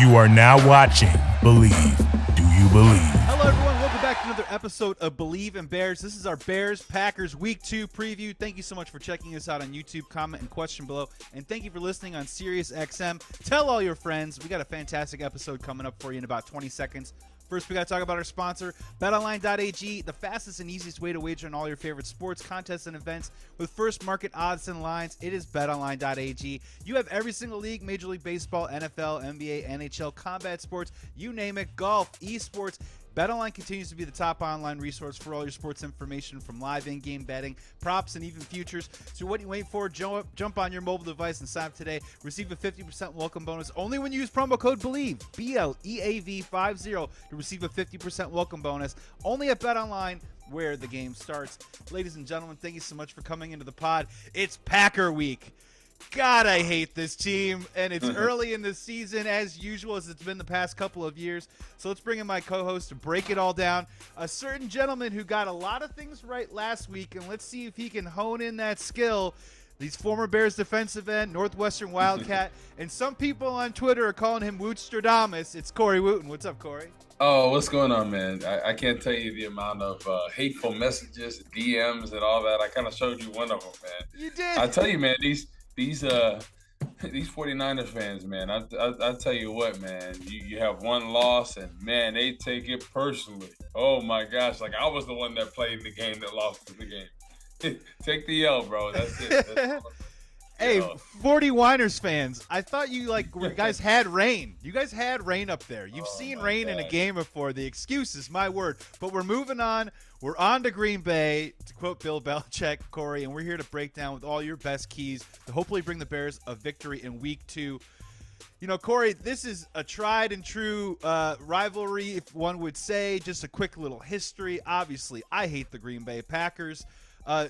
You are now watching Bleav. Do you believe? Hello, everyone. Welcome back to another episode of Bleav and Bears. This is our Bears-Packers Week 2 preview. Thank you so much for checking us out on YouTube. Comment and question below. And thank you for listening on SiriusXM. Tell all your friends. We got a fantastic episode coming up for you in about 20 seconds. First, we got to talk about our sponsor, BetOnline.ag, the fastest and easiest way to wager on all your favorite sports, contests, and events with first market odds and lines. It is BetOnline.ag. You have every single league, Major League Baseball, NFL, NBA, NHL, combat sports, you name it, golf, esports. BetOnline continues to be the top online resource for all your sports information, from live in-game betting, props, and even futures. So what are you waiting for? Jump on your mobile device and sign up today. Receive a 50% welcome bonus only when you use promo code Bleav, BLEAV50, to receive a 50% welcome bonus only at BetOnline, where the game starts. Ladies and gentlemen, thank you so much for coming into the pod. It's Packer Week. God, I hate this team, and it's early in the season as usual, as it's been the past couple of years. So let's bring in my co-host to break it all down, a certain gentleman who got a lot of things right last week, and let's see if he can hone in that skill. These former Bears defensive end, Northwestern Wildcat, and some people on Twitter are calling him Wootstradamus. It's Corey Wootton. What's up, Corey? Oh, what's going on, man? I can't tell you the amount of hateful messages, DMs, and all that. I kind of showed you one of them, man. You did. I tell you, man, these 49ers fans, man, I tell you what, man, you have one loss, and, man, they take it personally. Oh, my gosh, like I was the one that played the game that lost the game. Take the L, bro. That's it. That's Hey, 49ers fans, I thought you guys had rain. You guys had rain up there. You've seen rain in a game before. The excuse is my word. But we're moving on. We're on to Green Bay, to quote Bill Belichick, Corey, and we're here to break down with all your best keys to hopefully bring the Bears a victory in Week 2. You know, Corey, this is a tried and true rivalry, if one would say. Just a quick little history. Obviously, I hate the Green Bay Packers.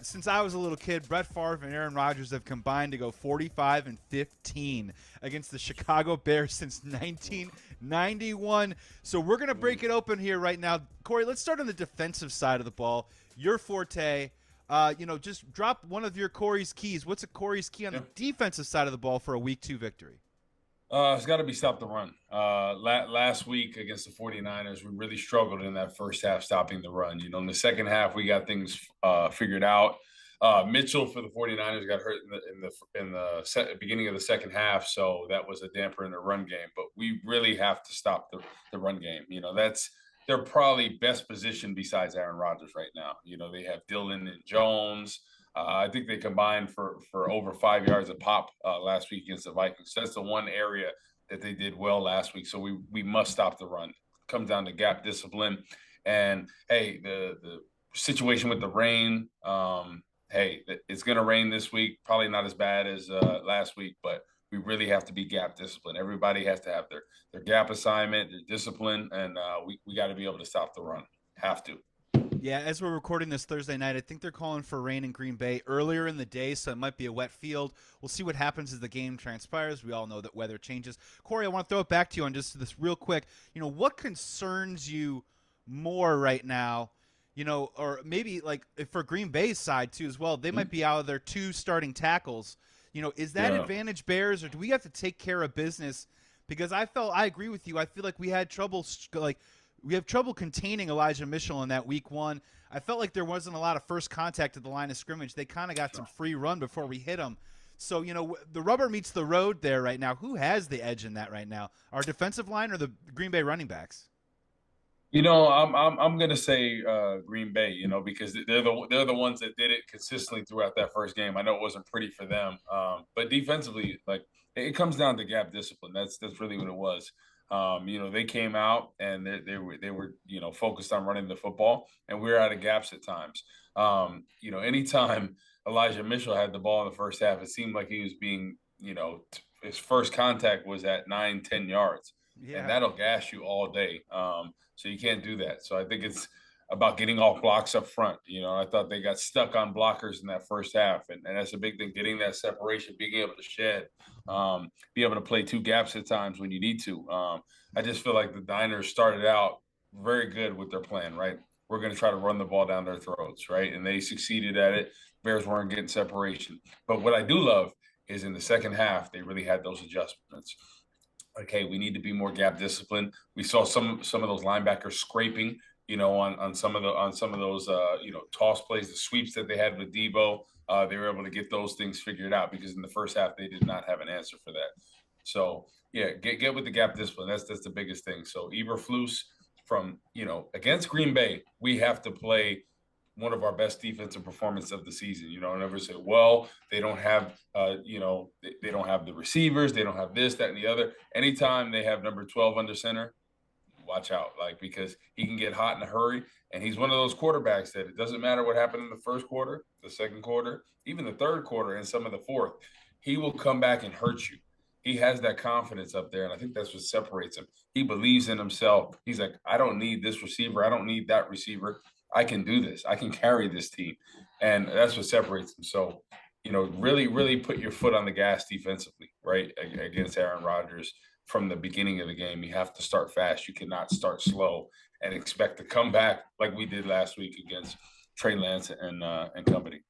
Since I was a little kid, Brett Favre and Aaron Rodgers have combined to go 45-15 against the Chicago Bears since 1991. So we're going to break it open here right now. Corey, let's start on the defensive side of the ball. Your forte. Just drop one of your Corey's keys. What's a Corey's key on the defensive side of the ball for a Week 2 victory? It's got to be stop the run. Last week against the 49ers, we really struggled in that first half stopping the run. You know, in the second half, we got things figured out. Mitchell for the 49ers got hurt in the beginning of the second half, so that was a damper in the run game. But we really have to stop the run game. You know, that's their probably best position besides Aaron Rodgers right now. You know, they have Dillon and Jones. I think they combined for over 5 yards a pop last week against the Vikings. That's the one area that they did well last week. So we must stop the run. It comes down to gap discipline. And, hey, the situation with the rain, it's going to rain this week. Probably not as bad as last week, but we really have to be gap discipline. Everybody has to have their gap assignment, their discipline, and we got to be able to stop the run. Have to. Yeah, as we're recording this Thursday night, I think they're calling for rain in Green Bay earlier in the day, so it might be a wet field. We'll see what happens as the game transpires. We all know that weather changes. Corey, I want to throw it back to you on just this real quick. You know, what concerns you more right now? You know, or maybe like for Green Bay's side too as well, they might be out of their 2 starting tackles. You know, is that advantage Bears, or do we have to take care of business? Because I agree with you. I feel like we had trouble we have trouble containing Elijah Mitchell in that Week 1. I felt like there wasn't a lot of first contact at the line of scrimmage. They kind of got some free run before we hit them. So, you know, the rubber meets the road there right now. Who has the edge in that right now? Our defensive line or the Green Bay running backs? You know, I'm gonna say Green Bay. You know, because they're the ones that did it consistently throughout that first game. I know it wasn't pretty for them, but defensively, like it comes down to gap discipline. That's really what it was. You know, they came out and they were focused on running the football, and we were out of gaps at times. You know, anytime Elijah Mitchell had the ball in the first half, it seemed like he was being, his first contact was at 9-10 yards, and that'll gas you all day. So you can't do that. So I think it's about getting off blocks up front. You know, I thought they got stuck on blockers in that first half, and that's a big thing, getting that separation, being able to shed, be able to play 2 gaps at times when you need to. I just feel like the Niners started out very good with their plan, right? We're going to try to run the ball down their throats, right? And they succeeded at it. Bears weren't getting separation. But what I do love is in the second half, they really had those adjustments. Okay, we need to be more gap disciplined. We saw some of those linebackers scraping, on some of those toss plays, the sweeps that they had with Debo. They were able to get those things figured out because in the first half they did not have an answer for that. So yeah, get with the gap discipline. That's the biggest thing. So Eberflus from against Green Bay, we have to play one of our best defensive performance of the season. I never say, well, they don't have, they don't have the receivers, they don't have this, that, and the other. Anytime they have number 12 under center, watch out, because he can get hot in a hurry, and he's one of those quarterbacks that it doesn't matter what happened in the first quarter, the second quarter, even the third quarter, and some of the fourth, he will come back and hurt you. He has that confidence up there, and I think that's what separates him. He believes in himself. He's like, I don't need this receiver. I don't need that receiver. I can do this. I can carry this team. And that's what separates him. So, really, really put your foot on the gas defensively, right, against Aaron Rodgers from the beginning of the game. You have to start fast. You cannot start slow and expect to come back like we did last week against Trey Lance and company.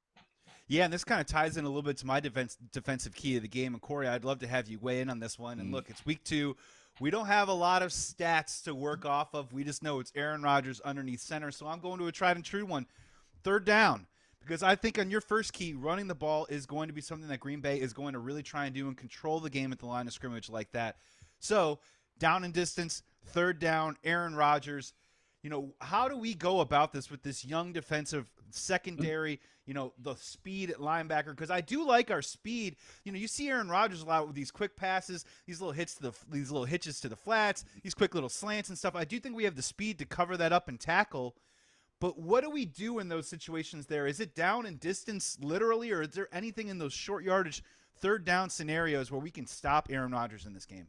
Yeah, and this kind of ties in a little bit to my defensive key of the game. And Corey, I'd love to have you weigh in on this one. And look, it's week 2. We don't have a lot of stats to work off of. We just know it's Aaron Rodgers underneath center. So I'm going to a tried and true one. 3rd down. Because I think on your first key, running the ball is going to be something that Green Bay is going to really try and do and control the game at the line of scrimmage like that. So down and distance, 3rd down, Aaron Rodgers. How do we go about this with this young defensive secondary, the speed at linebacker? Because I do like our speed. You see Aaron Rodgers a lot with these quick passes, these little hitches to the flats, these quick little slants and stuff. I do think we have the speed to cover that up and tackle. But what do we do in those situations there? Is it down and distance literally, or is there anything in those short yardage 3rd down scenarios where we can stop Aaron Rodgers in this game?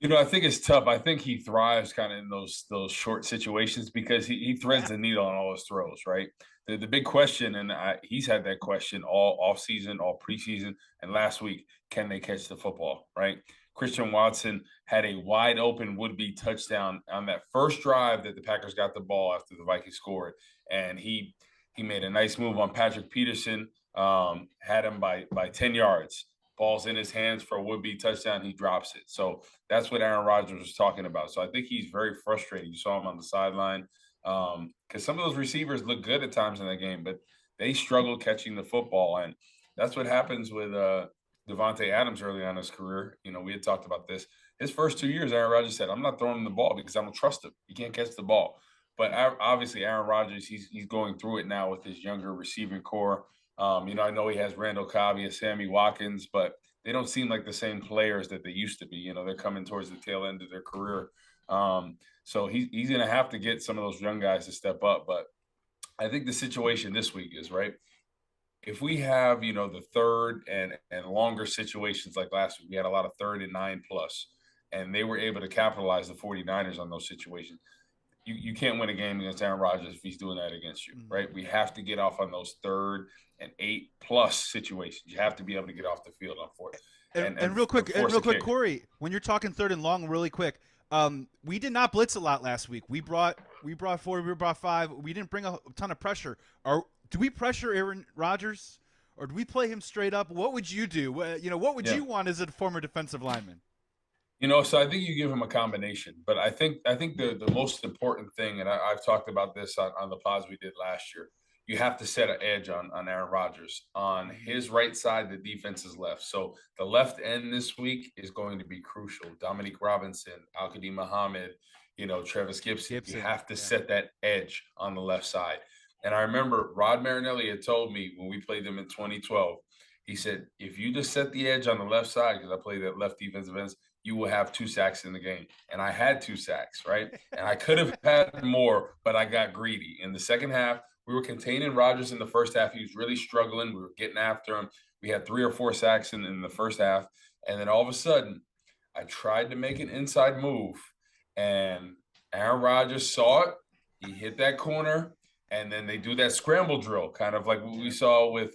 I think it's tough. I think he thrives kind of in those short situations because he threads the needle on all his throws, right? The big question, and he's had that question all off season, all preseason, and last week, can they catch the football, right? Christian Watson had a wide open would-be touchdown on that first drive that the Packers got the ball after the Vikings scored, and he made a nice move on Patrick Peterson, had him by 10 yards. Ball's in his hands for a would-be touchdown. He drops it. So that's what Aaron Rodgers was talking about. So I think he's very frustrated. You saw him on the sideline because some of those receivers look good at times in that game, but they struggle catching the football. And that's what happens with Devontae Adams early on in his career. We had talked about this. His first 2 years, Aaron Rodgers said, I'm not throwing him the ball because I don't trust him. He can't catch the ball. But obviously, Aaron Rodgers, he's going through it now with his younger receiving core. I know he has Randall Cobb, he has Sammy Watkins, but they don't seem like the same players that they used to be. They're coming towards the tail end of their career. So he's going to have to get some of those young guys to step up. But I think the situation this week is, right, if we have, the 3rd and longer situations like last week, we had a lot of 3rd and 9+, and they were able to capitalize the 49ers on those situations. You can't win a game against Aaron Rodgers if he's doing that against you, right? We have to get off on those 3rd and 8+ situations. You have to be able to get off the field on 4th. And real quick, Corey, when you're talking 3rd and long, really quick, we did not blitz a lot last week. We brought 4, we brought 5. We didn't bring a ton of pressure. Do we pressure Aaron Rodgers, or do we play him straight up? What would you do? What would you want as a former defensive lineman? So I think you give him a combination, but I think the most important thing, and I've talked about this on the pods we did last year, you have to set an edge on Aaron Rodgers. On his right side, the defense is left. So the left end this week is going to be crucial. Dominique Robinson, Al-Qadim Muhammad, Travis Gibson. You have to set that edge on the left side. And I remember Rod Marinelli had told me when we played them in 2012, he said, if you just set the edge on the left side, because I played that left defensive end, you will have 2 sacks in the game. And I had 2 sacks, right? And I could have had more, but I got greedy. In the second half, we were containing Rodgers in the first half. He was really struggling. We were getting after him. We had 3 or 4 sacks in the first half. And then all of a sudden, I tried to make an inside move. And Aaron Rodgers saw it. He hit that corner. And then they do that scramble drill, kind of like what we saw with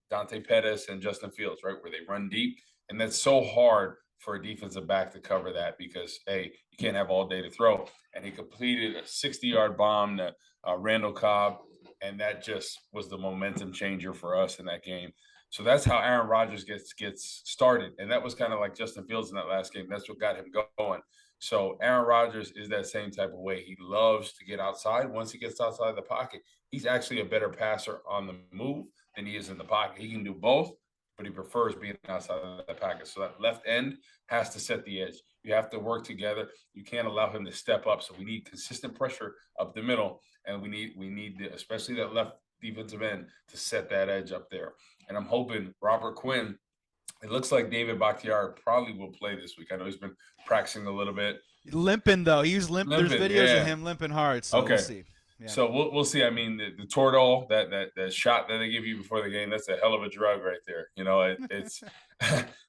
Dante Pettis and Justin Fields, right, where they run deep. And that's so hard for a defensive back to cover that because, hey, you can't have all day to throw. And he completed a 60-yard bomb to Randall Cobb, and that just was the momentum changer for us in that game. So that's how Aaron Rodgers gets started. And that was kind of like Justin Fields in that last game. That's what got him going. So Aaron Rodgers is that same type of way. He loves to get outside. Once he gets outside the pocket, he's actually a better passer on the move than he is in the pocket. He can do both, but he prefers being outside of the pocket. So that left end has to set the edge. You have to work together. You can't allow him to step up. So we need consistent pressure up the middle, and we need especially that left defensive end to set that edge up there. And I'm hoping Robert Quinn. It looks like David Bakhtiari probably will play this week. I know he's been practicing a little bit. Limping though, he was limping. There's videos of him limping hard. So okay. We'll see. Yeah. So we'll see. I mean, the Toradol, that shot that they give you before the game, that's a hell of a drug right there. You know, it's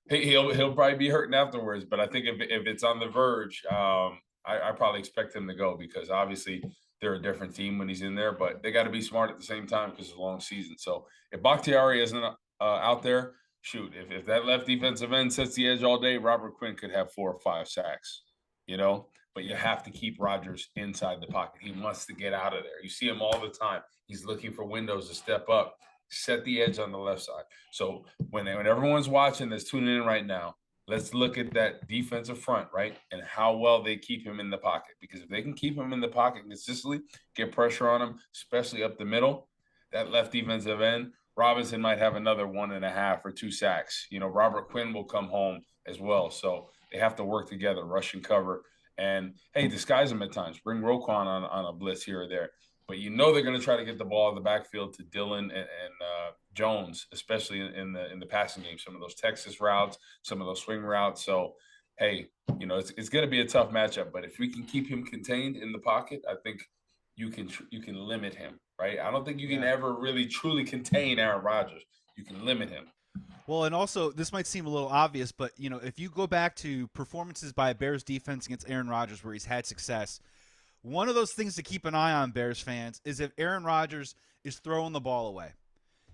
he'll probably be hurting afterwards. But I think if it's on the verge, I probably expect him to go because obviously they're a different team when he's in there. But they got to be smart at the same time because it's a long season. So if Bakhtiari isn't out there, shoot, if that left defensive end sets the edge all day, Robert Quinn could have 4 or 5 sacks. You know. But you have to keep Rodgers inside the pocket. He wants to get out of there. You see him all the time. He's looking for windows to step up, set the edge on the left side. So when everyone's watching that's tuning in right now, let's look at that defensive front, right, and how well they keep him in the pocket. Because if they can keep him in the pocket consistently, get pressure on him, especially up the middle, that left defensive end, Robinson might have another 1.5 or 2 sacks. You know, Robert Quinn will come home as well. So they have to work together, rush and cover. And, hey, disguise them at times. Bring Roquan on a blitz here or there. But you know they're going to try to get the ball in the backfield to Dillon and Jones, especially in the passing game. Some of those Texas routes, some of those swing routes. So, hey, you know, it's going to be a tough matchup. But if we can keep him contained in the pocket, I think you can limit him, right? I don't think you can ever really truly contain Aaron Rodgers. You can limit him. Well, and also, this might seem a little obvious, but, you know, if you go back to performances by Bears defense against Aaron Rodgers where he's had success, one of those things to keep an eye on, Bears fans, is if Aaron Rodgers is throwing the ball away.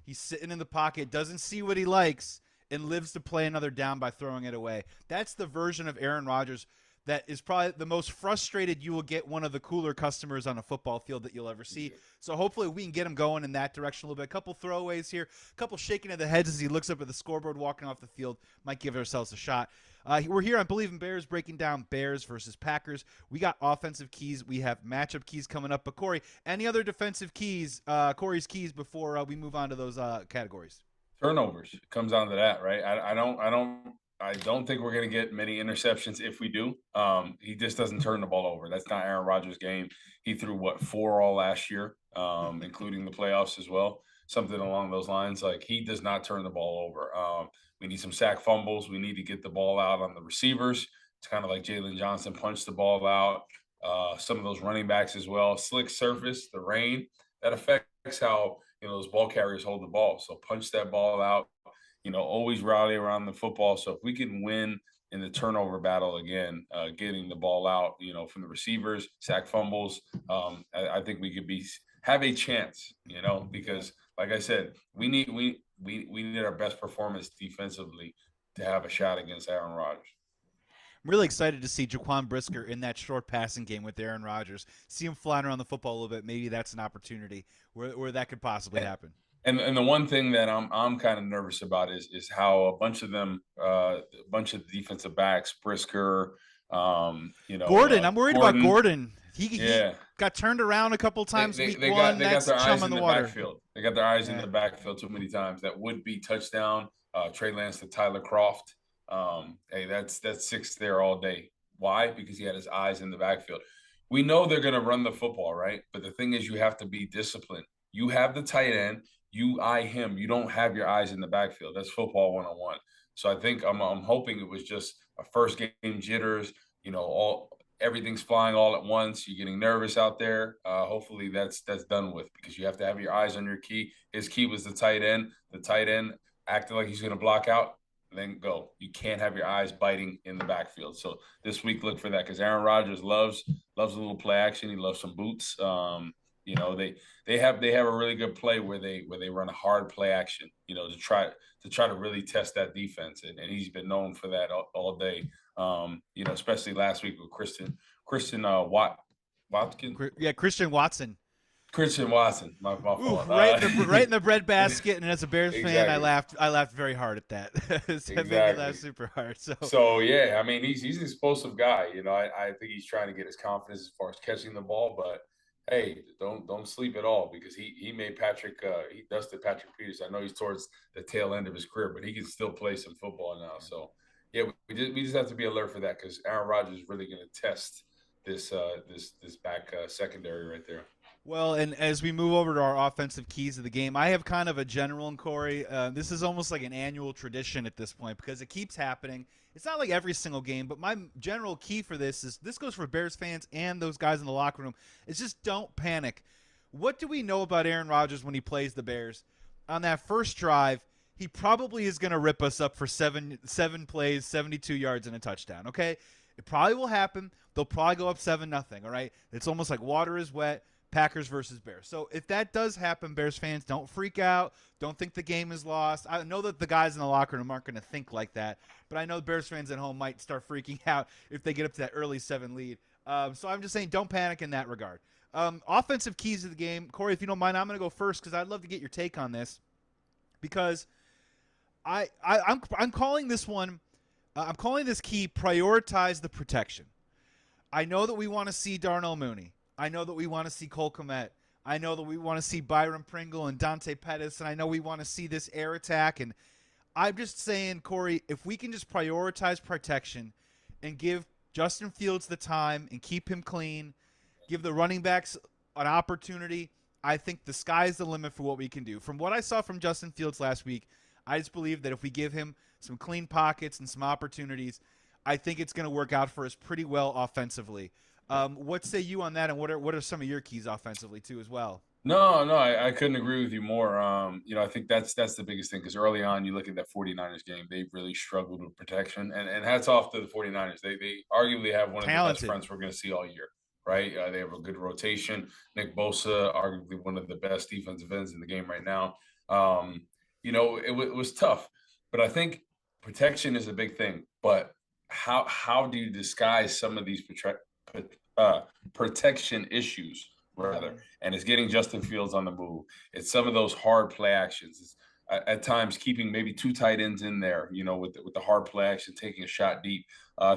He's sitting in the pocket, doesn't see what he likes, and lives to play another down by throwing it away. That's the version of Aaron Rodgers that is probably the most frustrated you will get one of the cooler customers on a football field that you'll ever see. So hopefully we can get him going in that direction a little bit. A couple throwaways here, a couple shaking of the heads as he looks up at the scoreboard walking off the field. Might give ourselves a shot. We're here on Bleav in Bears breaking down Bears versus Packers. We got offensive keys. We have matchup keys coming up. But, Corey, any other defensive keys, Corey's keys before we move on to those categories? Turnovers. It comes down to that, right? I don't think we're going to get many interceptions if we do. He just doesn't turn the ball over. That's not Aaron Rodgers' game. He threw, 4 all last year, including the playoffs as well, something along those lines. Like, he does not turn the ball over. We need some sack fumbles. We need to get the ball out on the receivers. It's kind of like Jalen Johnson punched the ball out. Some of those running backs as well. Slick surface, the rain, that affects how, those ball carriers hold the ball. So punch that ball out. Always rally around the football. So if we can win in the turnover battle again, getting the ball out, from the receivers, sack fumbles, I think we could have a chance, because like I said, we need our best performance defensively to have a shot against Aaron Rodgers. I'm really excited to see Jaquan Brisker in that short passing game with Aaron Rodgers. See him flying around the football a little bit. Maybe that's an opportunity where that could possibly happen. And the one thing that I'm kind of nervous about is how a bunch of defensive backs, Brisker, Gordon. I'm worried about Gordon. He got turned around a couple times they week one. They got their eyes in the water. Backfield. They got their eyes in the backfield too many times. That would be touchdown. Trey Lance to Tyler Kroft. Hey, that's 6 there all day. Why? Because he had his eyes in the backfield. We know they're going to run the football, right? But the thing is, you have to be disciplined. You have the tight end. You eye him. You don't have your eyes in the backfield. That's football 101. So I think I'm hoping it was just a first game jitters. Everything's flying all at once. You're getting nervous out there. Hopefully that's done with, because you have to have your eyes on your key. His key was the tight end. The tight end acted like he's going to block out, then go. You can't have your eyes biting in the backfield. So this week, look for that, because Aaron Rodgers loves a little play action. He loves some boots. They have a really good play where they run a hard play action, to try to really test that defense, and he's been known for that all day. Especially last week with Christian Watson. Christian Watson. My Ooh, fault. right in the breadbasket. And as a Bears fan, Exactly. I laughed very hard at that. That made me laugh Exactly. super hard. So yeah, I mean he's an explosive guy. I think he's trying to get his confidence as far as catching the ball, but hey, don't sleep at all because he made Patrick he dusted Patrick Peters. I know he's towards the tail end of his career, but he can still play some football now. So yeah, we just have to be alert for that because Aaron Rodgers is really going to test this back secondary right there. Well, and as we move over to our offensive keys of the game, I have kind of a general and Corey. This is almost like an annual tradition at this point because it keeps happening. It's not like every single game, but my general key for this goes for Bears fans and those guys in the locker room. It's just don't panic. What do we know about Aaron Rodgers when he plays the Bears? On that first drive, he probably is going to rip us up for seven plays, 72 yards, and a touchdown. Okay, it probably will happen. They'll probably go up 7-0. All right, it's almost like water is wet. Packers versus Bears. So if that does happen, Bears fans, don't freak out. Don't think the game is lost. I know that the guys in the locker room aren't going to think like that, but I know Bears fans at home might start freaking out if they get up to that early 7 lead. So I'm just saying don't panic in that regard. Offensive keys of the game. Corey, if you don't mind, I'm going to go first because I'd love to get your take on this because I'm calling this one I'm calling this key prioritize the protection. I know that we want to see Darnell Mooney. I know that we want to see Cole Kmet. I know that we want to see Byron Pringle and Dante Pettis, and I know we want to see this air attack. And I'm just saying, Corey, if we can just prioritize protection and give Justin Fields the time and keep him clean, give the running backs an opportunity, I think the sky's the limit for what we can do. From what I saw from Justin Fields last week, I just Bleav that if we give him some clean pockets and some opportunities, I think it's going to work out for us pretty well offensively. What say you on that, and what are some of your keys offensively too as well? No, I couldn't agree with you more. I think that's the biggest thing because early on, you look at that 49ers game, they really struggled with protection. And hats off to the 49ers. They arguably have one of the best fronts we're going to see all year, right? They have a good rotation. Nick Bosa, arguably one of the best defensive ends in the game right now. It was tough, but I think protection is a big thing. But how do you disguise some of these protection issues rather, and it's getting Justin Fields on the move. It's some of those hard play actions. It's at times keeping maybe two tight ends in there, with the hard play action, taking a shot deep,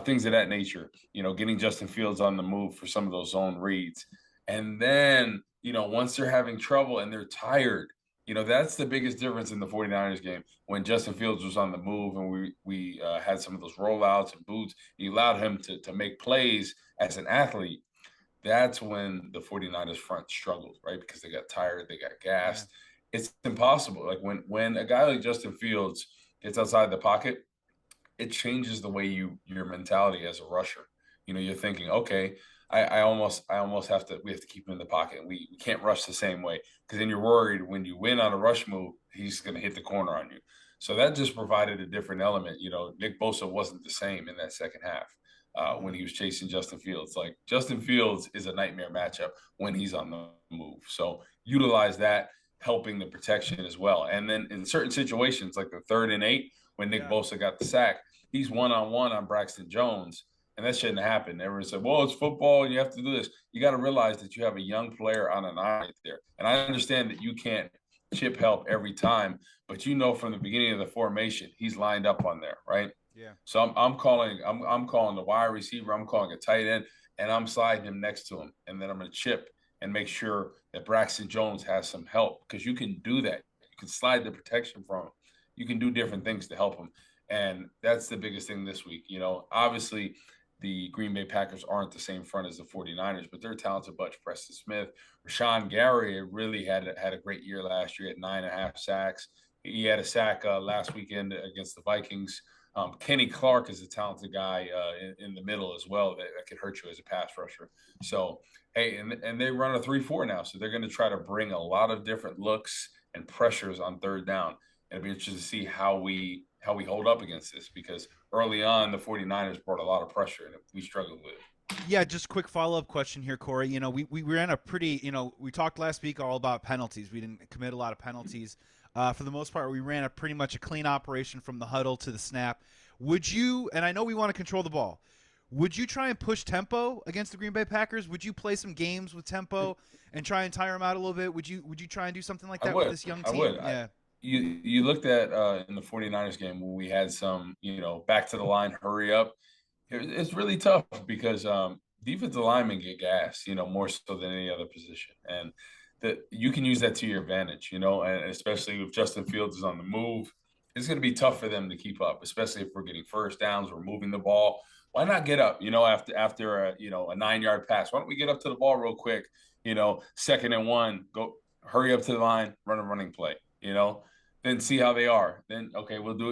things of that nature. Getting Justin Fields on the move for some of those zone reads, and then once they're having trouble and they're tired. That's the biggest difference in the 49ers game when Justin Fields was on the move and we had some of those rollouts and boots. You allowed him to make plays as an athlete. That's when the 49ers front struggled, right? Because they got tired, they got gassed. Yeah. It's impossible. Like when a guy like Justin Fields gets outside the pocket, it changes the way your mentality as a rusher. You're thinking, okay, I almost we have to keep him in the pocket. And we can't rush the same way because then you're worried when you win on a rush move, he's going to hit the corner on you. So that just provided a different element. Nick Bosa wasn't the same in that second half when he was chasing Justin Fields. Like Justin Fields is a nightmare matchup when he's on the move. So utilize that, helping the protection as well. And then in certain situations, like the 3rd and 8, when Nick Bosa got the sack, he's one-on-one on Braxton Jones. And that shouldn't happen. Everyone said, well, it's football and you have to do this. You got to realize that you have a young player on an eye there. And I understand that you can't chip help every time, but from the beginning of the formation, he's lined up on there, right? Yeah. So I'm calling the wide receiver, I'm calling a tight end, and I'm sliding him next to him. And then I'm going to chip and make sure that Braxton Jones has some help because you can do that. You can slide the protection from him. You can do different things to help him. And that's the biggest thing this week. Obviously – the Green Bay Packers aren't the same front as the 49ers, but they're a talented bunch. Preston Smith, Rashawn Gary really had a great year last year at 9.5 sacks. He had a sack last weekend against the Vikings. Kenny Clark is a talented guy in the middle as well that could hurt you as a pass rusher. So, hey, and they run a 3-4 now, so they're going to try to bring a lot of different looks and pressures on 3rd down. And it'll be interesting to see how we hold up against this because early on the 49ers brought a lot of pressure and we struggled with it. Yeah, just quick follow-up question here, Corey. We ran a pretty, we talked last week all about penalties. We didn't commit a lot of penalties. For the most part, we ran pretty much a clean operation from the huddle to the snap. Would you, and I know we want to control the ball, Would you try and push tempo against the Green Bay Packers? Would you play some games with tempo and try and tire them out a little bit? Would you try and do something like I that with would. this young I team? would. Yeah. You looked at in the 49ers game when we had some, back to the line, hurry up. It's really tough because defensive linemen get gassed, more so than any other position. And that you can use that to your advantage, and especially if Justin Fields is on the move, it's going to be tough for them to keep up, especially if we're getting first downs, we're moving the ball. Why not get up, after a 9-yard pass? Why don't we get up to the ball real quick, 2nd and 1, go hurry up to the line, run a running play, then see how they are. Then, okay, we'll do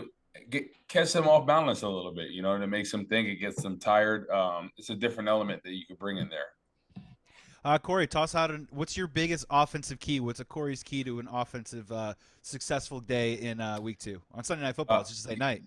it. Catch them off balance a little bit, to make them think, it gets them tired. It's a different element that you could bring in there. Corey, toss out what's your biggest offensive key? What's a Corey's key to an offensive successful day in week 2 on Sunday Night Football? It's just a night.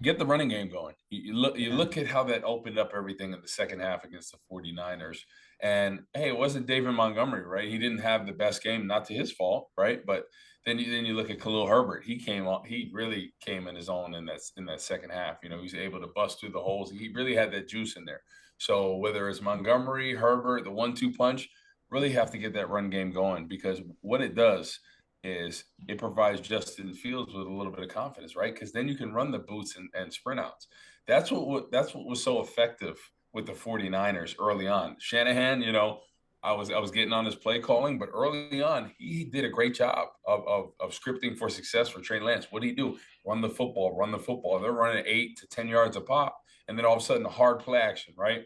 Get the running game going. You look at how that opened up everything in the second half against the 49ers. And hey, it wasn't David Montgomery, right? He didn't have the best game, not to his fault, right? But then you look at Khalil Herbert. He really came in his own in that second half. He was able to bust through the holes. He really had that juice in there. So whether it's Montgomery, Herbert, the 1-2 punch, really have to get that run game going, because what it does is it provides Justin Fields with a little bit of confidence, right? Because then you can run the boots and sprint outs. That's what was so effective with the 49ers early on. Shanahan, I was getting on his play calling, but early on, he did a great job of scripting for success for Trey Lance. What did he do? Run the football. They're running 8 to 10 yards a pop. And then all of a sudden, the hard play action, right?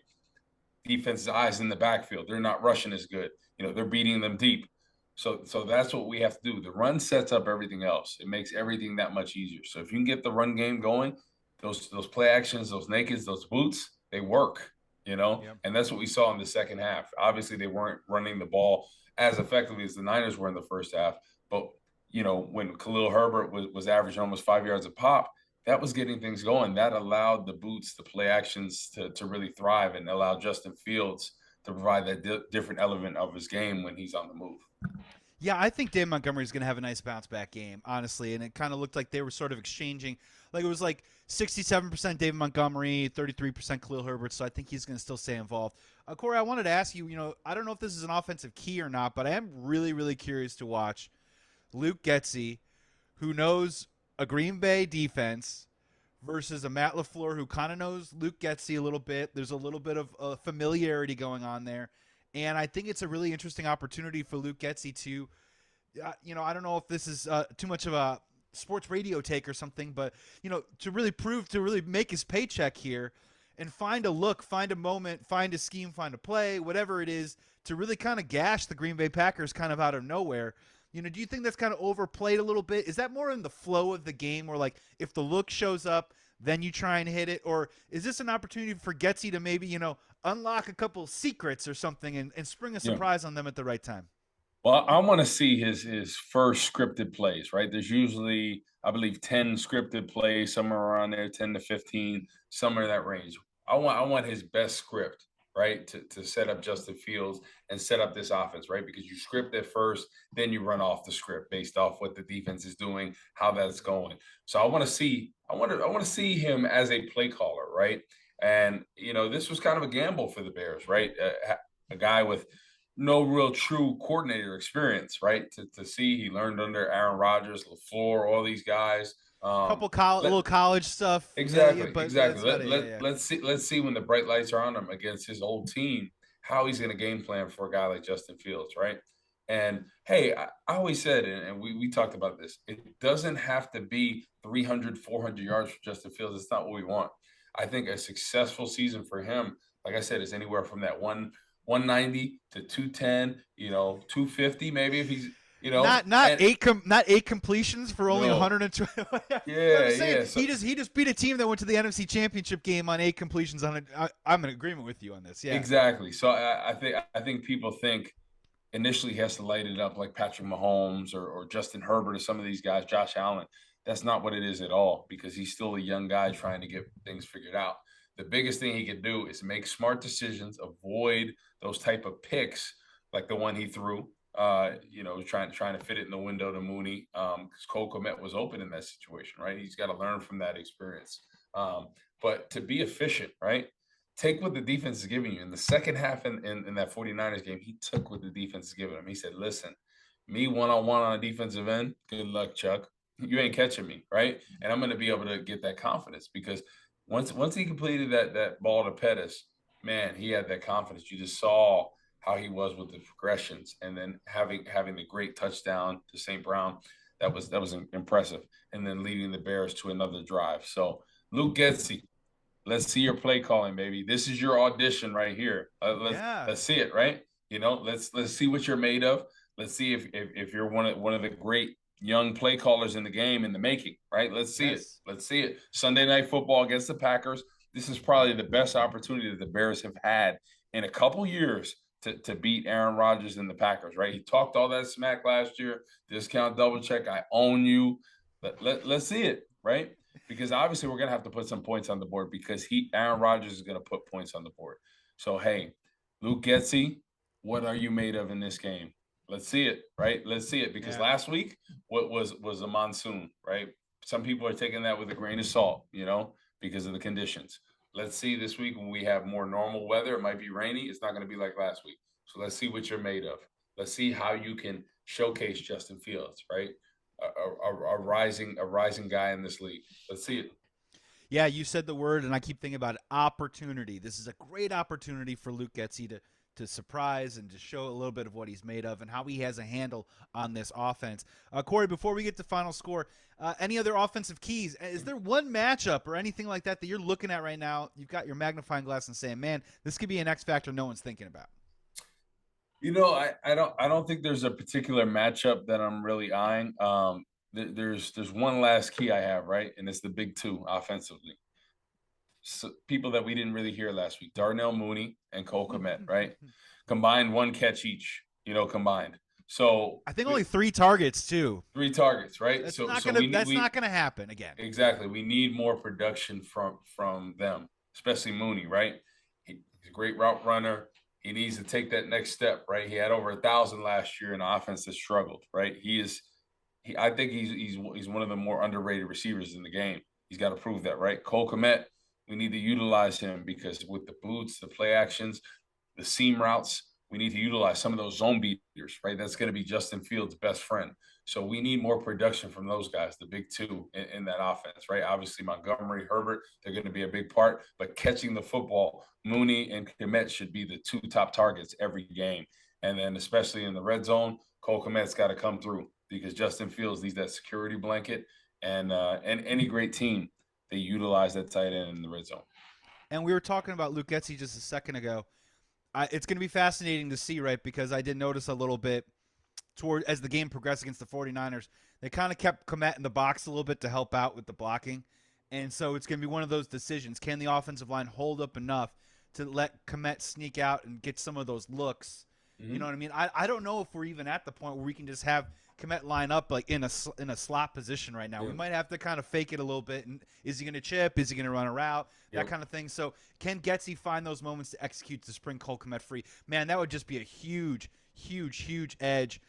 Defense's eyes in the backfield. They're not rushing as good. They're beating them deep. So that's what we have to do. The run sets up everything else. It makes everything that much easier. So if you can get the run game going, those play actions, those nakeds, those boots, they work, Yep. And that's what we saw in the second half. Obviously, they weren't running the ball as effectively as the Niners were in the first half. But, when Khalil Herbert was averaging almost 5 yards a pop, that was getting things going. That allowed the boots, the play actions to really thrive, and allow Justin Fields to provide that different element of his game when he's on the move. Yeah, I think Dave Montgomery is going to have a nice bounce back game, honestly. And it kind of looked like they were sort of exchanging. Like it was like 67% David Montgomery, 33% Khalil Herbert. So I think he's going to still stay involved. Corey, I wanted to ask you, I don't know if this is an offensive key or not, but I am really, really curious to watch Luke Getsy, who knows a Green Bay defense, versus a Matt LaFleur who kind of knows Luke Getsy a little bit. There's a little bit of familiarity going on there. And I think it's a really interesting opportunity for Luke Getsy to, I don't know if this is too much of a sports radio take or something, but, to really make his paycheck here and find a look, find a moment, find a scheme, find a play, whatever it is, to really kind of gash the Green Bay Packers kind of out of nowhere. Do you think that's kind of overplayed a little bit? Is that more in the flow of the game where, like, if the look shows up, then you try and hit it? Or is this an opportunity for Getsy to maybe, unlock a couple secrets or something and spring a surprise on them at the right time? Well, I want to see his first scripted plays, right? There's usually, I believe, 10 scripted plays, somewhere around there, 10 to 15, somewhere in that range. I want his best script, right? To set up Justin Fields and set up this offense, right? Because you script it first, then you run off the script based off what the defense is doing, how that's going. So I want to see him as a play caller, right? And this was kind of a gamble for the Bears, right? A guy with no real true coordinator experience, right? To see he learned under Aaron Rodgers, LaFleur, all these guys. Little college stuff. Exactly, but exactly. Let's see when the bright lights are on him against his old team, how he's going to game plan for a guy like Justin Fields, right? And hey, I always said, and we talked about this, it doesn't have to be 300, 400 yards for Justin Fields. It's not what we want. I think a successful season for him, like I said, is anywhere from that 190 to 210, 250 maybe if he's, not eight completions for only 120. Yeah. So, he just beat a team that went to the NFC Championship game on 8 completions. I'm in agreement with you on this. Yeah, exactly. So I think people think initially he has to light it up like Patrick Mahomes or Justin Herbert or some of these guys, Josh Allen. That's not what it is at all, because he's still a young guy trying to get things figured out. The biggest thing he can do is make smart decisions, avoid those type of picks like the one he threw. Trying to fit it in the window to Mooney, because Cole Kmet was open in that situation, right? He's got to learn from that experience. But to be efficient, right? take what the defense is giving you. In the second half in that 49ers game, he took what the defense is giving him. He said, listen, me one-on-one on a defensive end, good luck, Chuck. You ain't catching me, right? And I'm going to be able to get that confidence because once he completed that ball to Pettis, man, he had that confidence. You just saw how he was with the progressions, and then having the great touchdown to St. Brown, that was impressive. And then leading the Bears to another drive. So Luke Getsy, let's see your play calling, baby. This is your audition right here. Let's see it, right? Let's see what you're made of. Let's see if you're one of the great young play callers in the game in the making, right? Let's see it. Let's see it. Sunday Night Football against the Packers. This is probably the best opportunity that the Bears have had in a couple years to beat Aaron Rodgers and the Packers, right? He talked all that smack last year. Discount, double check. I own you. Let's see it, right? Because obviously we're going to have to put some points on the board because Aaron Rodgers is going to put points on the board. So, hey, Luke Getsy, what are you made of in this game? Let's see it, right? Let's see it because last week what was a monsoon, right? Some people are taking that with a grain of salt, because of the conditions. Let's see this week when we have more normal weather. It might be rainy. It's not going to be like last week. So let's see what you're made of. Let's see how you can showcase Justin Fields, right? A rising guy in this league. Let's see it. Yeah, you said the word, and I keep thinking about it, opportunity. This is a great opportunity for Luke Getsy to surprise and to show a little bit of what he's made of and how he has a handle on this offense. Corey, before we get to final score, any other offensive keys? Is there one matchup or anything like that you're looking at right now? You've got your magnifying glass and saying, man, this could be an X factor no one's thinking about. I don't think there's a particular matchup that I'm really eyeing. There's one last key I have, right? And it's the big two offensively. So people that we didn't really hear last week, Darnell Mooney and Cole Kmet, right? Combined 1 catch each, combined. So I think only 3 targets too. 3 targets, right? That's not gonna happen again. Exactly. We need more production from them, especially Mooney, right? He's a great route runner. He needs to take that next step, right? He had over 1,000 last year in an offense that struggled, right? I think he's one of the more underrated receivers in the game. He's got to prove that, right? Cole Kmet, we need to utilize him because with the boots, the play actions, the seam routes, we need to utilize some of those zone beaters, right? That's going to be Justin Fields' best friend. So we need more production from those guys, the big two in that offense, right? Obviously, Montgomery, Herbert, they're going to be a big part. But catching the football, Mooney and Kmet should be the 2 top targets every game. And then especially in the red zone, Cole Kmet's got to come through because Justin Fields needs that security blanket. And any great team, they utilize that tight end in the red zone. And we were talking about Luke Getsy just a second ago. It's going to be fascinating to see, right? Because I did notice a little bit as the game progressed against the 49ers, they kind of kept Kmet in the box a little bit to help out with the blocking. And so it's going to be one of those decisions. Can the offensive line hold up enough to let Kmet sneak out and get some of those looks? Mm-hmm. You know what I mean? I don't know if we're even at the point where we can just have Kmet line up like in a slot position right now. Yeah. We might have to kind of fake it a little bit. And is he going to chip? Is he going to run a route? That kind of thing. So can Getsy find those moments to execute to spring Cole Kmet free? Man, that would just be a huge, huge, huge edge.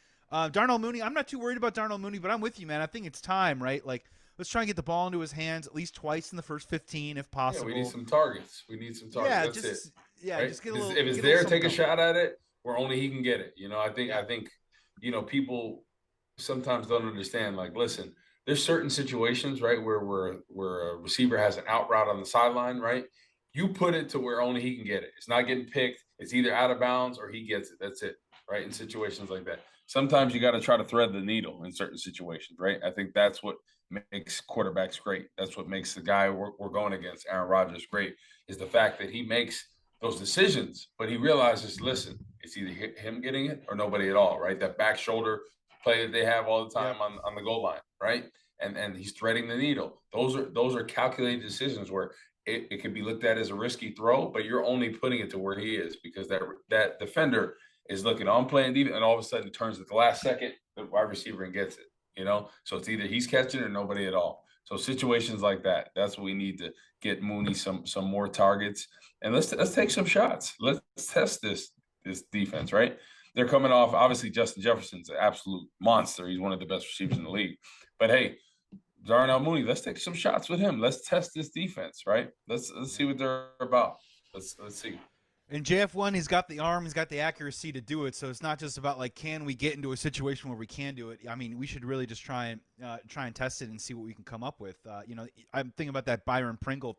Darnell Mooney, I'm not too worried about Darnell Mooney, but I'm with you, man. I think it's time, right? Like, let's try and get the ball into his hands at least twice in the first 15 if possible. Yeah, we need some targets. Yeah, That's it. Yeah, right? Just get a little. If it's there, take a shot at it where only he can get it. I think people sometimes don't understand. Like, listen, there's certain situations, right, where a receiver has an out route on the sideline, right? You put it to where only he can get it. It's not getting picked. It's either out of bounds or he gets it. That's it, right? In situations like that. Sometimes you got to try to thread the needle in certain situations, right? I think that's what makes quarterbacks great. That's what makes the guy we're going against, Aaron Rodgers, great, is the fact that he makes those decisions, but he realizes, listen, it's either him getting it or nobody at all, right? That back shoulder play that they have all the time on the goal line, right? And he's threading the needle. Those are calculated decisions where it can be looked at as a risky throw, but you're only putting it to where he is because that defender is looking on playing defense, and all of a sudden it turns at the last second, the wide receiver and gets it, So it's either he's catching it or nobody at all. So situations like that, that's what we need to get Mooney some more targets. And let's take some shots. Let's test this defense, right? They're coming off, obviously, Justin Jefferson's an absolute monster. He's one of the best receivers in the league. But, hey, Darnell Mooney, let's take some shots with him. Let's test this defense, right? Let's see what they're about. let's see. In JF1, he's got the arm, he's got the accuracy to do it. So it's not just about like, can we get into a situation where we can do it? I mean, we should really just try and test it and see what we can come up with. I'm thinking about that Byron Pringle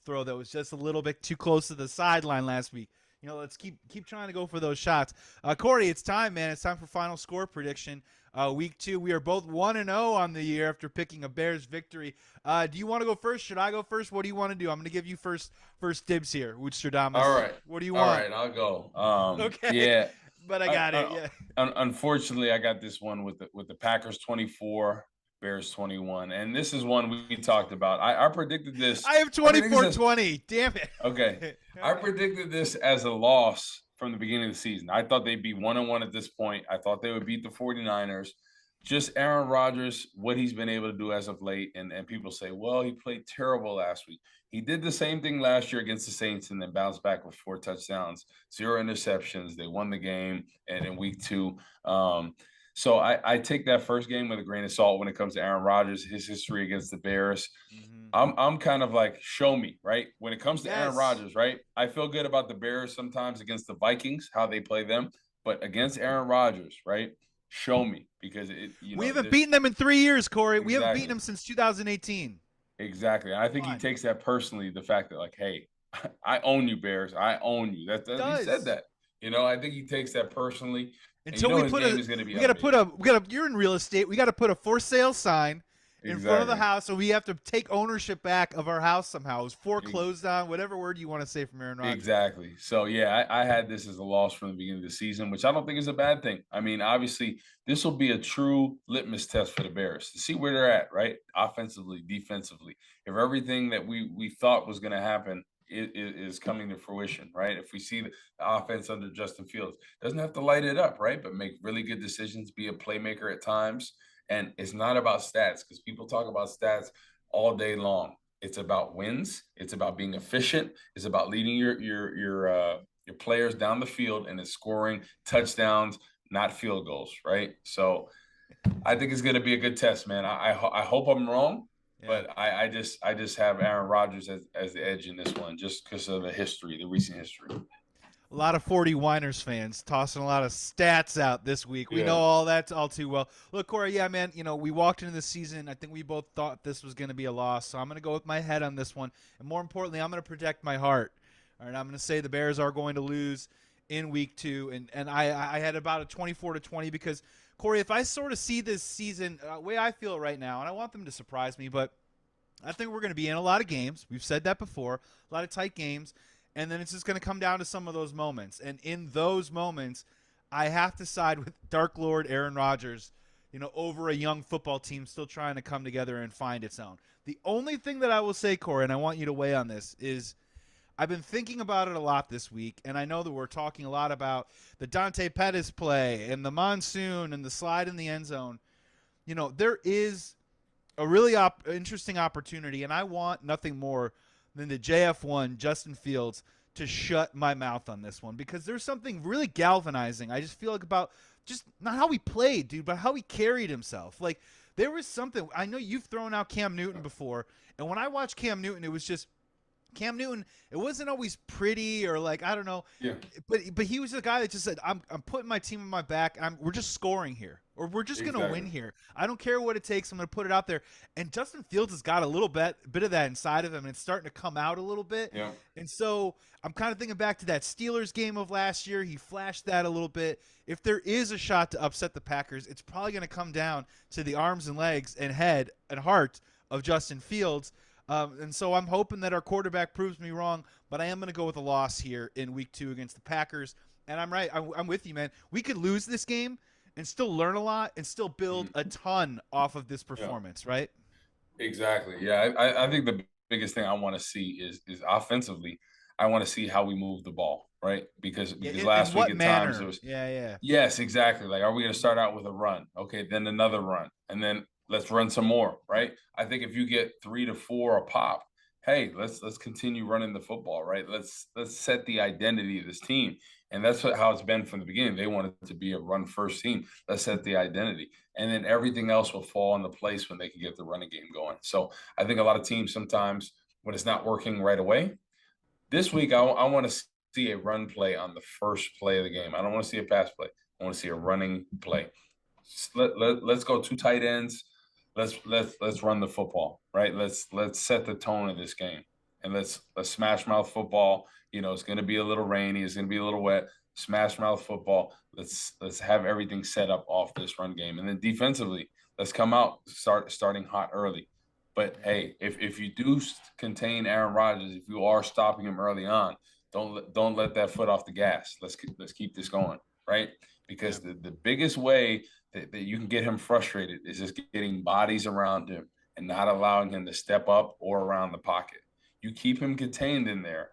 throw that was just a little bit too close to the sideline last week. Let's keep trying to go for those shots. Corey, it's time, man. It's time for final score prediction. Week 2, we are both 1-0 on the year after picking a Bears victory. Do you want to go first? Should I go first? What do you want to do? I'm going to give you first dibs here, Wootstradamus. All right. What do you want? All right, I'll go. Okay. Yeah. But I got it. Yeah. Unfortunately, I got this one with the Packers 24, Bears 21, and this is one we talked about. I predicted this. I have 24-20. Damn it. Okay. I predicted this as a loss from the beginning of the season. I thought they'd be 1-1 at this point. I thought they would beat the 49ers. Just Aaron Rodgers, what he's been able to do as of late, and people say, well, he played terrible last week. He did the same thing last year against the Saints and then bounced back with 4 touchdowns, 0 interceptions. They won the game and in week 2. So I take that first game with a grain of salt when it comes to Aaron Rodgers, his history against the Bears. I'm kind of like, show me, right? When it comes to Aaron Rodgers, right? I feel good about the Bears sometimes against the Vikings, how they play them. But against Aaron Rodgers, right? Show me, because we haven't beaten them in 3 years, Corey. Exactly. We haven't beaten them since 2018. Exactly. And I think he takes that personally, the fact that, like, hey, I own you, Bears. I own you. He said that. I think he takes that personally. Until we put you're in real estate. We got to put a for sale sign in front of the house, so we have to take ownership back of our house somehow. It was foreclosed on, whatever word you want to say from Aaron Rodgers. Exactly. So, yeah, I had this as a loss from the beginning of the season, which I don't think is a bad thing. I mean, obviously, this will be a true litmus test for the Bears to see where they're at, right? Offensively, defensively. If everything that we thought was going to happen is coming to fruition, right? If we see the offense under Justin Fields, doesn't have to light it up, right? But make really good decisions, be a playmaker at times. And it's not about stats, because people talk about stats all day long. It's about wins. It's about being efficient. It's about leading your players down the field and it's scoring touchdowns, not field goals, right? So I think it's going to be a good test, man. I hope I'm wrong. Yeah. But I just have Aaron Rodgers as the edge in this one, just because of the recent history. A lot of 49ers fans tossing a lot of stats out this week. We know all that all too well. Look, Corey, yeah, man, we walked into this season. I think we both thought this was going to be a loss. So I'm going to go with my head on this one. And more importantly, I'm going to protect my heart. All right, I'm going to say the Bears are going to lose in week 2. And I had about a 24-20 because, Corey, if I sort of see this season the way I feel right now, and I want them to surprise me, but I think we're going to be in a lot of games. We've said that before, a lot of tight games. And then it's just going to come down to some of those moments. And in those moments, I have to side with Dark Lord Aaron Rodgers, over a young football team still trying to come together and find its own. The only thing that I will say, Corey, and I want you to weigh on this, is I've been thinking about it a lot this week, and I know that we're talking a lot about the Dante Pettis play and the monsoon and the slide in the end zone. There is a really interesting opportunity, and I want nothing more than the JF1, Justin Fields, to shut my mouth on this one, because there's something really galvanizing. I just feel like about just not how he played, dude, but how he carried himself. Like, there was something. I know you've thrown out Cam Newton before, and when I watched Cam Newton, it was just Cam Newton. It wasn't always pretty or like, I don't know. Yeah. But he was the guy that just said, I'm putting my team on my back. We're just scoring here. Or we're just going to win here. I don't care what it takes. I'm going to put it out there. And Justin Fields has got a little bit of that inside of him, and it's starting to come out a little bit. Yeah. And so I'm kind of thinking back to that Steelers game of last year. He flashed that a little bit. If there is a shot to upset the Packers, it's probably going to come down to the arms and legs and head and heart of Justin Fields. And so I'm hoping that our quarterback proves me wrong, but I am going to go with a loss here in week 2 against the Packers. And I'm right. I'm with you, man. We could lose this game and still learn a lot and still build a ton off of this performance, right? Exactly. Yeah, I think the biggest thing I want to see is offensively, I want to see how we move the ball, right? Because last week at times it was Yes, exactly. Like, are we going to start out with a run? Okay, then another run, and then let's run some more, right? I think if you get 3 to 4 a pop, hey, let's continue running the football, right? Let's set the identity of this team. And that's how it's been from the beginning. They wanted to be a run-first team. Let's set the identity. And then everything else will fall into place when they can get the running game going. So I think a lot of teams sometimes, when it's not working right away, This week, I want to see a run play on the first play of the game. I don't want to see a pass play. I want to see a running play. Let's go two tight ends. Let's run the football, right? Let's set the tone of this game, and let's smash mouth football. It's going to be a little rainy. It's going to be a little wet. Smash mouth football. Let's have everything set up off this run game, and then defensively, let's come out starting hot early. But hey, if you do contain Aaron Rodgers, if you are stopping him early on, don't let that foot off the gas. Let's keep this going, right? Because the biggest way that you can get him frustrated is just getting bodies around him and not allowing him to step up or around the pocket. You keep him contained in there.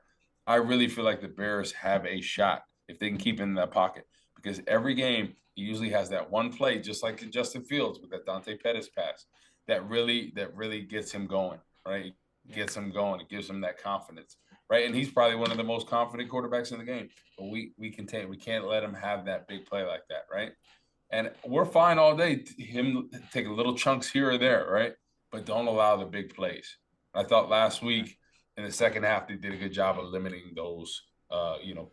I really feel like the Bears have a shot if they can keep him in that pocket, because every game he usually has that one play, just like in Justin Fields with that Dante Pettis pass, that really gets him going, right? Gets him going. It gives him that confidence, right? And he's probably one of the most confident quarterbacks in the game. But we can't let him have that big play like that, right? And we're fine all day, him taking little chunks here or there, right? But don't allow the big plays. I thought last week in the second half, they did a good job of limiting those,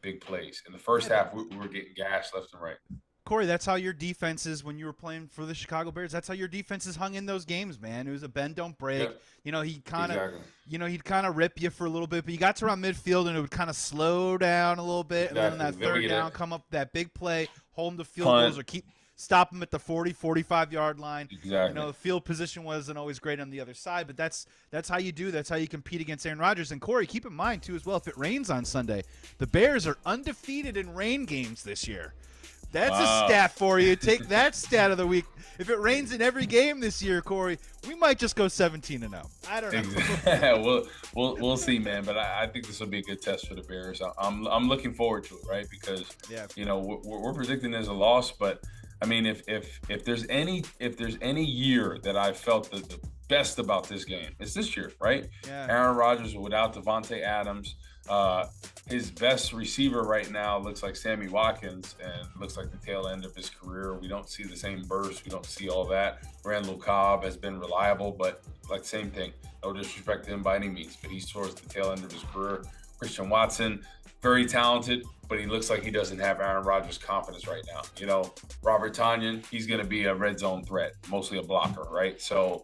big plays. In the first half, we were getting gashed left and right. Corey, that's how your defenses, when you were playing for the Chicago Bears, that's how your defenses hung in those games, man. It was a bend, don't break. Yep. He'd kind of rip you for a little bit, but you got to around midfield and it would kind of slow down a little bit. Exactly. And then on that third down, come up that big play, hold them to field Punt. goals or stop them at the 40, 45-yard line. Exactly. The field position wasn't always great on the other side, but that's how you do. That's how you compete against Aaron Rodgers. And Corey, keep in mind too as well, if it rains on Sunday, the Bears are undefeated in rain games this year. That's a stat for you. Take that stat of the week. If it rains in every game this year, Corey, we might just go 17-0. I don't know. We'll see, man. But I think this will be a good test for the Bears. I'm looking forward to it, right? Because we're predicting there's a loss, but I mean, if there's any year that I felt the best about this game, it's this year, right? Yeah. Aaron Rodgers without Devontae Adams. His best receiver right now looks like Sammy Watkins, and looks like the tail end of his career. We don't see the same burst. We don't see all that. Randall Cobb has been reliable, but like same thing. No disrespect to him by any means, but he's towards the tail end of his career. Christian Watson, very talented, but he looks like he doesn't have Aaron Rodgers' confidence right now. Robert Tonyan, he's going to be a red zone threat, mostly a blocker, right? So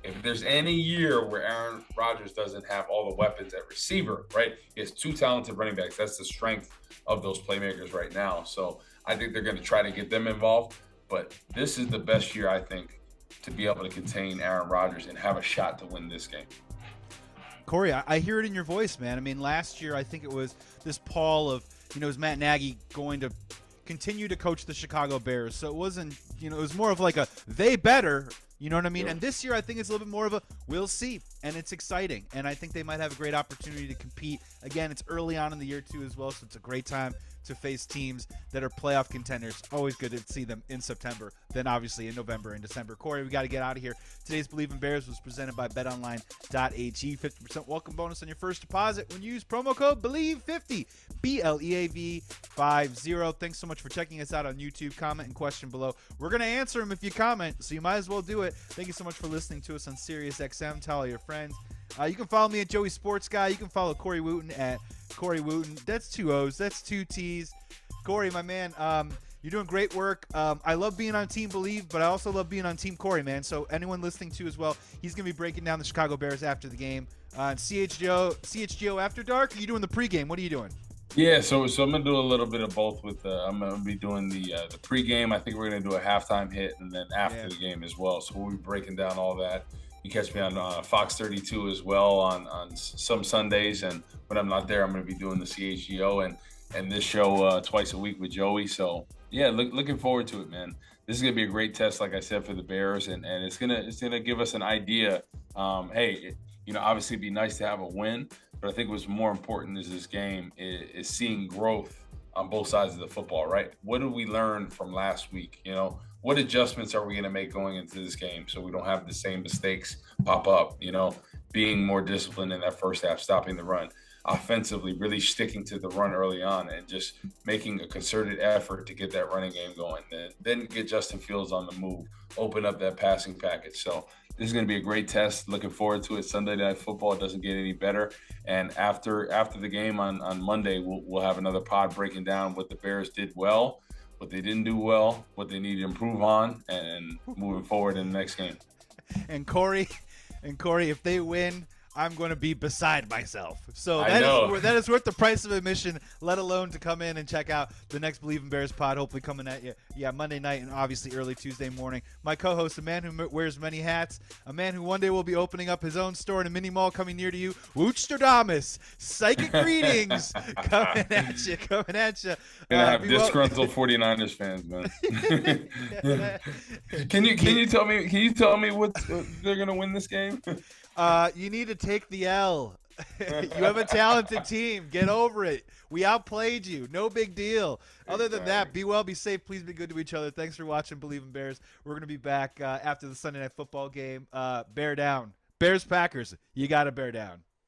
if there's any year where Aaron Rodgers doesn't have all the weapons at receiver, right? He has two talented running backs. That's the strength of those playmakers right now. So I think they're going to try to get them involved. But this is the best year, I think, to be able to contain Aaron Rodgers and have a shot to win this game. Corey, I hear it in your voice, man. I mean, last year I think it was this pall of, is Matt Nagy going to continue to coach the Chicago Bears? So it wasn't, it was more of like a they better. You know what I mean? Yeah. And this year, I think it's a little bit more of a we'll see. And it's exciting. And I think they might have a great opportunity to compete. Again, it's early on in the year, too, as well. So it's a great time to face teams that are playoff contenders. Always good to see them in September, then obviously in November and December. Corey, we got to get out of here. Today's Bleav in Bears was presented by betonline.ag. 50% welcome bonus on your first deposit when you use promo code Bleav50, BLEAV50. Thanks so much for checking us out on YouTube. Comment and question below. We're going to answer them if you comment, so you might as well do it. Thank you so much for listening to us on SiriusXM. Tell all your friends. You can follow me at Joey Sports Guy. You can follow Corey Wootton at Corey Wootton. That's 2 O's. That's 2 T's. Corey, my man, you're doing great work. I love being on Team Bleav, but I also love being on Team Corey, man. So anyone listening to as well, he's going to be breaking down the Chicago Bears after the game. CHGO After Dark, are you doing the pregame? What are you doing? Yeah, so I'm going to do a little bit of both. I'm going to be doing the pregame. I think we're going to do a halftime hit, and then after the game as well. So we'll be breaking down all that. You catch me on Fox 32 as well on some Sundays, and when I'm not there, I'm going to be doing the CHGO and this show twice a week with Joey. So yeah, looking forward to it, man. This is going to be a great test, like I said, for the Bears, and it's gonna give us an idea. Obviously it'd be nice to have a win, but I think what's more important is this game is seeing growth on both sides of the football, right? What did we learn from last week? What adjustments are we going to make going into this game so we don't have the same mistakes pop up? Being more disciplined in that first half, stopping the run, offensively, really sticking to the run early on, and just making a concerted effort to get that running game going. Then get Justin Fields on the move, open up that passing package. So This is going to be a great test. Looking forward to it. Sunday Night Football doesn't get any better. And after the game on Monday, we'll have another pod breaking down what the Bears did well, what they didn't do well, what they need to improve on, and moving forward in the next game. And Corey, if they win, I'm going to be beside myself. So that is worth the price of admission, let alone to come in and check out the next Bleav in Bears pod, hopefully coming at you, Monday night and obviously early Tuesday morning. My co-host, a man who wears many hats, a man who one day will be opening up his own store in a mini mall coming near to you, Wootstradamus. Psychic greetings coming at you. Gonna have disgruntled 49ers fans, man. Can you tell me what they're gonna win this game? You need to take the L. You have a talented team. Get over it. We outplayed you. No big deal. Other than that, be well, be safe. Please be good to each other. Thanks for watching Bleav in Bears. We're going to be back after the Sunday Night Football game. Bear down. Bears Packers. You got to bear down.